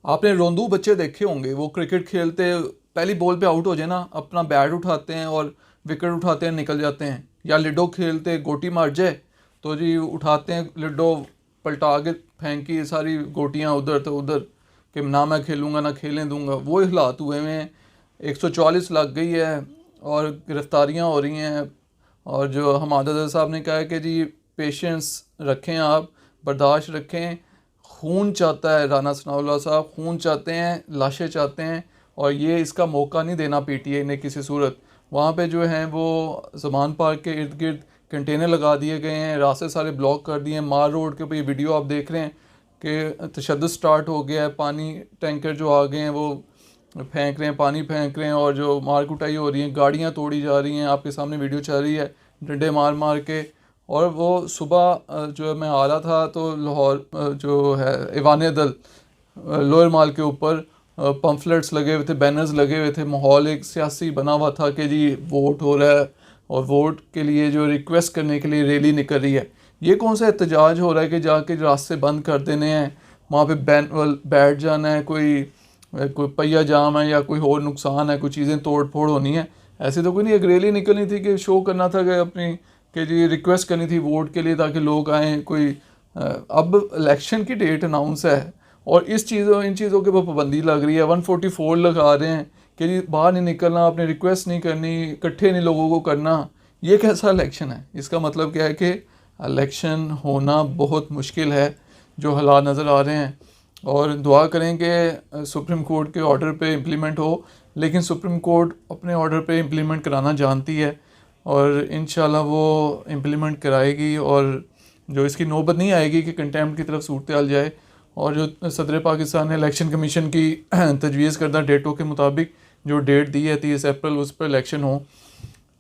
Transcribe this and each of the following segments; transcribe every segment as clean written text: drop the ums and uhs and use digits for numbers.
आपने रोंदू बच्चे देखे होंगे, वो क्रिकेट खेलते पहली बॉल पे आउट हो जाए ना, अपना बैट उठाते हैं और विकेट उठाते हैं, निकल जाते हैं। या लिडो खेलते गोटी मार जाए तो जी उठाते हैं लिडो, पलटा के फेंकी सारी गोटियां उधर तो उधर, कि ना मैं खेलूंगा ना खेलने दूंगा। वो हालात हुए हुए हैं। 144 लग गई है और गिरफ्तारियां हो रही हैं। और जो हमादा साहब ने कहा है कि जी पेशेंस रखें, आप बर्दाश्त रखें। खून चाहता है, राना सनाउल्लाह साहब खून चाहते हैं, लाशें चाहते हैं, और ये इसका मौका नहीं देना पीटीआई ने किसी सूरत। वहाँ पे जो हैं वो जमान पार्क के इर्द गिर्द कंटेनर लगा दिए गए हैं, रास्ते सारे ब्लॉक कर दिए हैं। मार रोड के ऊपर ये वीडियो आप देख रहे हैं कि तशद्दुद स्टार्ट हो गया है। पानी टैंकर जो आ गए हैं वो फेंक रहे हैं, पानी फेंक रहे हैं, और जो मार कुटाई हो रही है, गाड़ियाँ तोड़ी जा रही हैं, आपके सामने वीडियो चल रही है, डंडे मार मार के। और वो सुबह जो मैं आ रहा था तो लाहौर जो है ईवान दल लोअर माल के ऊपर पम्फलेट्स लगे हुए थे, बैनर्स लगे हुए थे, माहौल एक सियासी बना हुआ था कि जी वोट हो रहा है और वोट के लिए जो रिक्वेस्ट करने के लिए रैली निकल रही है। ये कौन सा एहतजाज हो रहा है कि जाके रास्ते बंद कर देने हैं, वहाँ पे बैठ जाना है, कोई पहिया जाम है या कोई और नुकसान है, कोई चीज़ें तोड़ फोड़ होनी है। ऐसे तो कोई नहीं, एक रैली निकलनी थी कि शो करना था कि अपनी, कि जी रिक्वेस्ट करनी थी वोट के लिए ताकि लोग आएँ। अब इलेक्शन की डेट अनाउंस है और इन चीज़ों के ऊपर पाबंदी लग रही है। 144 लगा रहे हैं कि जी बाहर नहीं निकलना, आपने रिक्वेस्ट नहीं करनी, इकट्ठे नहीं लोगों को करना। ये कैसा इलेक्शन है? इसका मतलब क्या है कि इलेक्शन होना बहुत मुश्किल है जो हालात नज़र आ रहे हैं। और दुआ करें कि सुप्रीम कोर्ट के ऑर्डर पे इम्प्लीमेंट हो, लेकिन सुप्रीम कोर्ट अपने ऑर्डर पे इम्प्लीमेंट कराना जानती है और इंशाल्लाह वो इम्प्लीमेंट कराएगी। और जो इसकी नौबत नहीं आएगी कि कंटेम्प्ट की तरफ सूरत हाल जाए। और जो सदर पाकिस्तान ने इलेक्शन कमीशन की तजवीज़ करदा डेटों के मुताबिक जो डेट दी है 30 अप्रैल, उस पर इलेक्शन हो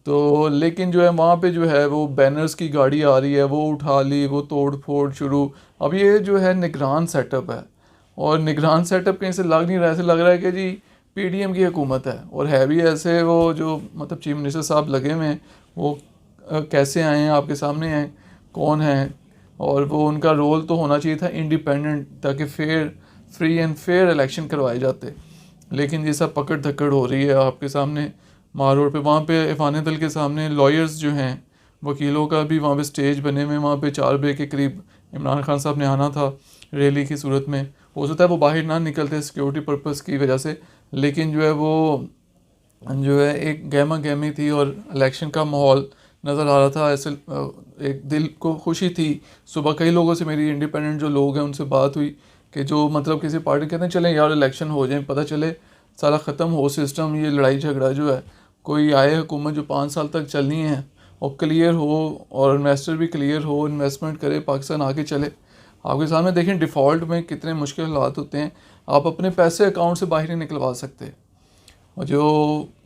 तो, लेकिन जो है वहाँ पे जो है वो बैनर्स की गाड़ी आ रही है, वो उठा ली, वो तोड़ फोड़ शुरू। अब ये जो है निगरान सेटअप है, और निगरान सेटअप कहीं से लग नहीं रहा है, ऐसे लग रहा है कि जी पीडीएम की हुकूमत है। और है भी ऐसे, वो जो मतलब चीफ मिनिस्टर साहब लगे हुए हैं वो कैसे आए हैं आपके सामने हैं, कौन हैं। और वो उनका रोल तो होना चाहिए था इंडिपेंडेंट, ताकि फ्री एंड फेयर इलेक्शन करवाए जाते। लेकिन ये सब पकड़ धकड़ हो रही है आपके सामने मार रोड पे। वहाँ पे इफ़ान दल के सामने लॉयर्स जो हैं, वकीलों का भी वहाँ पे स्टेज बने हुए, वहाँ पे 4 बजे के करीब इमरान खान साहब ने आना था रैली की सूरत में। हो सकता है वो बाहर ना निकलते सिक्योरिटी पर्पस की वजह से, लेकिन जो है वो जो है एक गहमा गहमी थी और इलेक्शन का माहौल नज़र आ रहा था। ऐसे एक दिल को खुशी थी। सुबह कई लोगों से, मेरी इंडिपेंडेंट जो लोग हैं उनसे बात हुई कि जो मतलब किसी पार्टी कहते हैं चलें यार इलेक्शन हो जाए, पता चले सारा ख़त्म हो सिस्टम, ये लड़ाई झगड़ा जो है, कोई आए हुकूमत जो 5 साल तक चलनी है और क्लियर हो, और इन्वेस्टर भी क्लियर हो, इन्वेस्टमेंट करे, पाकिस्तान आगे चले। आपके सामने देखें डिफ़ॉल्ट में कितने मुश्किल हालात होते हैं, आप अपने पैसे अकाउंट से बाहर नहीं निकलवा सकते। और जो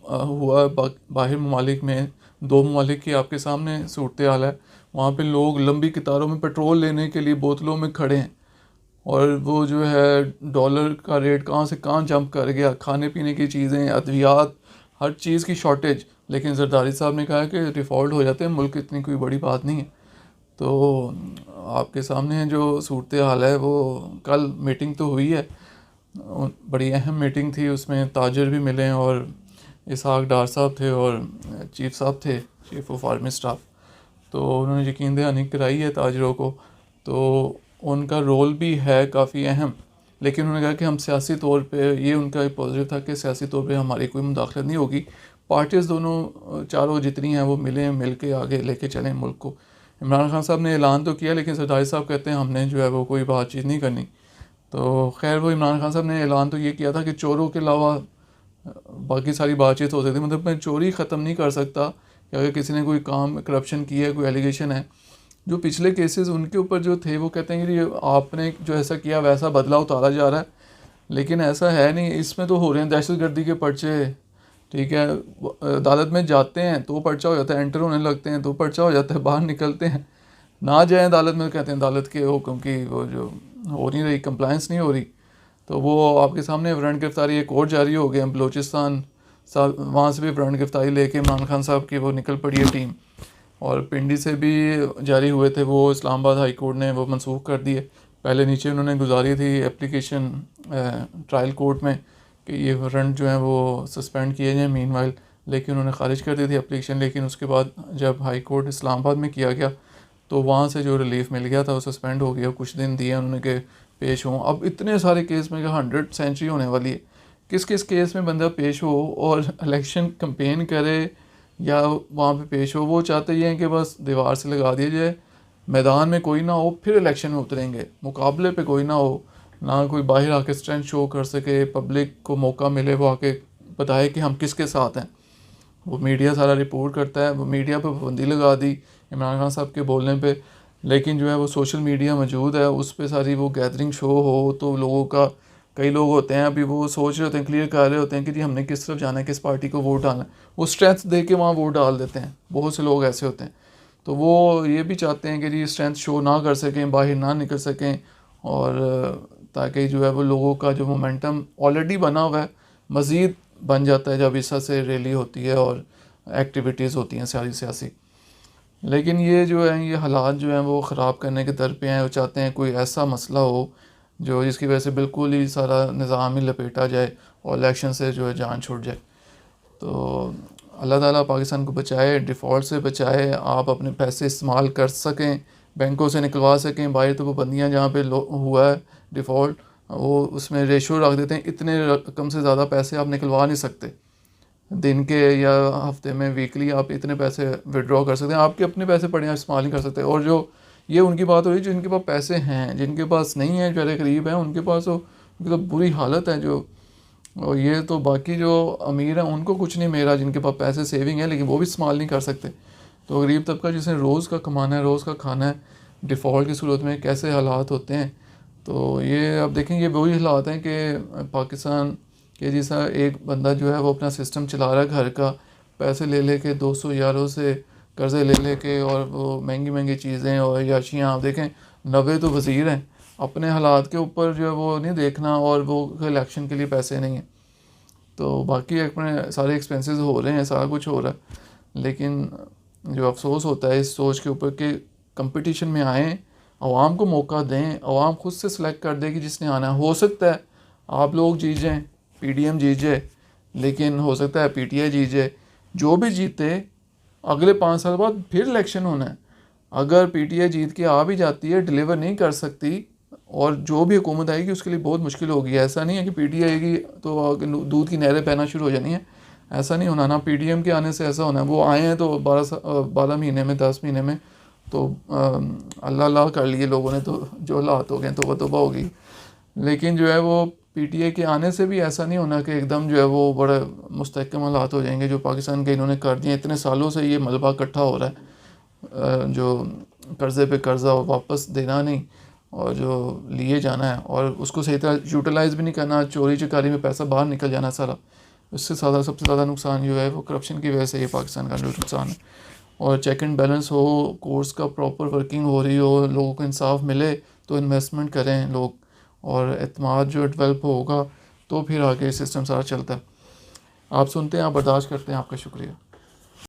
हुआ बाहर ममालिक में, 2 ममालिक की आपके सामने सूरत हाल है। वहाँ पे लोग लंबी कतारों में पेट्रोल लेने के लिए बोतलों में खड़े हैं, और वो जो है डॉलर का रेट कहाँ से कहाँ जंप कर गया, खाने पीने की चीज़ें, अद्वियात, हर चीज़ की शॉर्टेज। लेकिन जरदारी साहब ने कहा कि डिफ़ॉल्ट हो जाते हैं मुल्क, इतनी कोई बड़ी बात नहीं है। तो आपके सामने जो सूरत हाल है, वो कल मीटिंग तो हुई है, बड़ी अहम मीटिंग थी, उसमें ताजर भी मिले और इसहाक डार साहब थे और चीफ साहब थे, चीफ ऑफ आर्मी स्टाफ। तो उन्होंने यकीन दहानी कराई है ताजरों को, तो उनका रोल भी है काफ़ी अहम। लेकिन उन्होंने कहा कि हम सियासी तौर पे, ये उनका एक पॉजिटिव था कि सियासी तौर पे हमारी कोई मुदाखलत नहीं होगी, पार्टीज़ दोनों चारों जितनी हैं वो मिल के आगे लेके चलें मुल्क को। इमरान खान साहब ने ऐलान तो किया, लेकिन सरदारी साहब कहते हैं हमने जो है वो कोई बातचीत नहीं करनी। तो खैर, वो इमरान खान साहब ने ऐलान तो ये किया था कि चोरों के अलावा बाकी सारी बातचीत हो सकती है। मतलब मैं चोरी ख़त्म नहीं कर सकता कि अगर किसी ने कोई काम करप्शन किया है, कोई एलिगेशन है, जो पिछले केसेस उनके ऊपर जो थे, वो कहते हैं कि आपने जो ऐसा किया वैसा बदला उतारा जा रहा है, लेकिन ऐसा है नहीं। इसमें तो हो रहे हैं दहशतगर्दी के पर्चे, ठीक है, अदालत में जाते हैं तो पर्चा हो जाता है, एंटर होने लगते हैं तो पर्चा हो जाता है, बाहर निकलते हैं, ना जाएं अदालत में, कहते हैं अदालत के हुक्म की वो जो हो नहीं रही, कंप्लाइंस नहीं हो रही। तो वो आपके सामने वारंट गिरफ्तारी एक और जारी हो गया बलूचिस्तान साहब, वहाँ से भी वारंट गिरफ्तारी लेके इमरान खान साहब की वो निकल पड़ी है टीम। और पिंडी से भी जारी हुए थे वो, इस्लामाबाद हाई कोर्ट ने वो मनसूख कर दिए। पहले नीचे उन्होंने गुजारी थी एप्लीकेशन ट्रायल कोर्ट में कि ये वारंट जो है वो सस्पेंड किए जाएँ मीनवाइल, लेकिन उन्होंने ख़ारिज कर दी थी एप्लीकेशन। लेकिन उसके बाद जब हाई कोर्ट इस्लामाबाद में किया गया तो वहाँ से जो रिलीफ मिल गया था वो सस्पेंड हो गया, कुछ दिन दिए उन्होंने के पेश हों। अब इतने सारे केस में 100 सेंचुरी होने वाली है, किस किस केस में बंदा पेश हो और इलेक्शन कंपेन करे या वहाँ पे पेश हो। वो चाहते ही हैं कि बस दीवार से लगा दिया जाए, मैदान में कोई ना हो, फिर इलेक्शन में उतरेंगे, मुकाबले पे कोई ना हो, ना कोई बाहर आके स्ट्रेंथ शो कर सके, पब्लिक को मौका मिले वो आके बताए कि हम किसके साथ हैं। वो मीडिया सारा रिपोर्ट करता है, वो मीडिया पे पाबंदी लगा दी इमरान खान साहब के बोलने पे, लेकिन जो है वो सोशल मीडिया मौजूद है, उस पर सारी वो गैदरिंग शो हो तो लोगों का, कई लोग होते हैं अभी वो सोच रहे होते हैं, क्लियर कर रहे होते हैं कि जी हमने किस तरफ जाना है, किस पार्टी को वोट डालना है, वो स्ट्रेंथ दे के वहाँ वोट डाल देते हैं। बहुत से लोग ऐसे होते हैं, तो वो ये भी चाहते हैं कि जी स्ट्रेंथ शो ना कर सकें, बाहर ना निकल सकें, और ताकि जो है वो लोगों का जो मोमेंटम ऑलरेडी बना हुआ है मज़ीद बन जाता है जब इस तरह से रैली होती है और एक्टिविटीज़ होती हैं सारी सियासी। लेकिन ये जो है ये हालात जो हैं वो ख़राब करने के दर पे हैं। वो चाहते हैं कोई ऐसा मसला हो जो जिसकी वजह से बिल्कुल ही सारा निज़ाम ही लपेटा जाए और इलेक्शन से जो है जान छूट जाए। तो अल्लाह ताला पाकिस्तान को बचाए, डिफ़ॉल्ट से बचाए, आप अपने पैसे इस्तेमाल कर सकें, बैंकों से निकलवा सकें। बाहर तो पाबंदियाँ जहाँ पे हुआ है डिफ़ॉल्ट, वो उसमें रेशो रख देते हैं, इतने रकम से ज़्यादा पैसे आप निकलवा नहीं सकते दिन के या हफ्ते में, वीकली आप इतने पैसे विड्रॉ कर सकते हैं। आपके अपने पैसे पड़े हैं, इस्तेमाल नहीं कर सकते। और जो ये उनकी बात हो रही है जिनके पास पैसे हैं, जिनके पास नहीं है, जो गरीब हैं उनके पास तो उनकी तो बुरी हालत है जो, और ये तो बाकी जो अमीर हैं उनको कुछ नहीं मेरा, जिनके पास पैसे सेविंग है लेकिन वो भी इस्तेमाल नहीं कर सकते। तो गरीब तबका जिसने रोज़ का कमाना है, रोज़ का खाना है, डिफ़ॉल्ट की सूरत में कैसे हालात होते हैं। तो ये अब देखें, ये वही हालात हैं कि पाकिस्तान के जैसा एक बंदा जो है वो अपना सिस्टम चला रहा है घर का, पैसे ले लेके 200 यारों से कर्ज़े ले लेके, और वो महंगी महंगी चीज़ें और याशियाँ। आप देखें 90 तो वज़ीर हैं, अपने हालात के ऊपर जो है वो नहीं देखना, और वो इलेक्शन के लिए पैसे नहीं हैं। तो बाकी अपने सारे एक्सपेंसेस हो रहे हैं, सारा कुछ हो रहा है, लेकिन जो अफसोस होता है इस सोच के ऊपर कि कंपटीशन में आएँ, आवाम को मौका दें, आवाम खुद से सिलेक्ट कर दे कि जिसने आना है। हो सकता है आप लोग जीत जाएँ, PDM जीत जाए, लेकिन हो सकता है PTI जीत जाए। जो भी जीते अगले 5 साल बाद फिर इलेक्शन होना है। अगर PTI जीत के आ भी जाती है, डिलीवर नहीं कर सकती, और जो भी हुकूमत आएगी उसके लिए बहुत मुश्किल होगी। ऐसा नहीं है कि PTI आएगी तो दूध की नहरें बहना शुरू हो जानी है, ऐसा नहीं होना ना। PDM के आने से ऐसा होना है, वो आए हैं तो 12 महीने में, 10 महीने में तो अल्लाह अल्लाह कर लिए लोगों ने, तो जो हालात हो गए तो तौबा होगी। लेकिन जो है वो PTI के आने से भी ऐसा नहीं होना कि एकदम जो है वो बड़े मुस्तहकम हालात हो जाएंगे जो पाकिस्तान के इन्होंने कर दिए। इतने सालों से ये मलबा इकट्ठा हो रहा है, जो कर्ज़े पे कर्ज़ा वापस देना नहीं, और जो लिए जाना है और उसको सही तरह यूटिलाइज़ भी नहीं करना, चोरी चकारी में पैसा बाहर निकल जाना सारा। उससे ज़्यादा सबसे ज़्यादा नुकसान जो है वो करप्शन की वजह से ये पाकिस्तान का जो नुकसान है। और चेक एंड बैलेंस हो, कोर्स का प्रॉपर वर्किंग हो रही हो, लोगों को इंसाफ मिले तो इन्वेस्टमेंट करें लोग, और एतमाद जो डेवलप होगा तो फिर आगे सिस्टम सारा चलता है। आप सुनते हैं, आप बर्दाश्त करते हैं। आपका शुक्रिया।